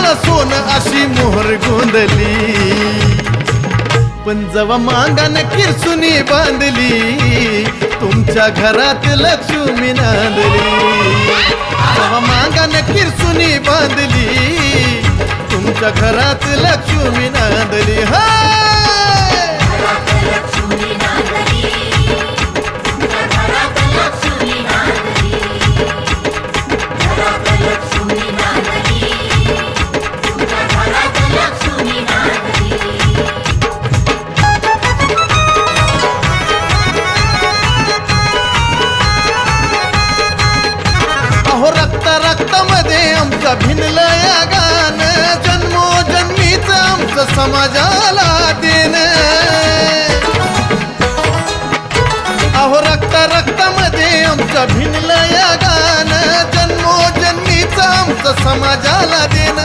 सोनं सोनं अशी मोहर गोंधली, पण जेव्हा मांगाने किरसुनी बांधली तुमच्या घरात लक्ष्मी नांदली। जेव्हा मांगाने किरसुनी बांधली तुमच्या घरात लक्ष्मी नांदली। अहो रक्ता रक्तामध्ये आमचा भिनलं या गाणं, जन्मोजन्मीच आमचं समाजाला देणं। अहो रक्ता रक्तामध्ये आमचं भिनलं या गाणं, जन्मोजन्मीच आमचं समाजाला देणं।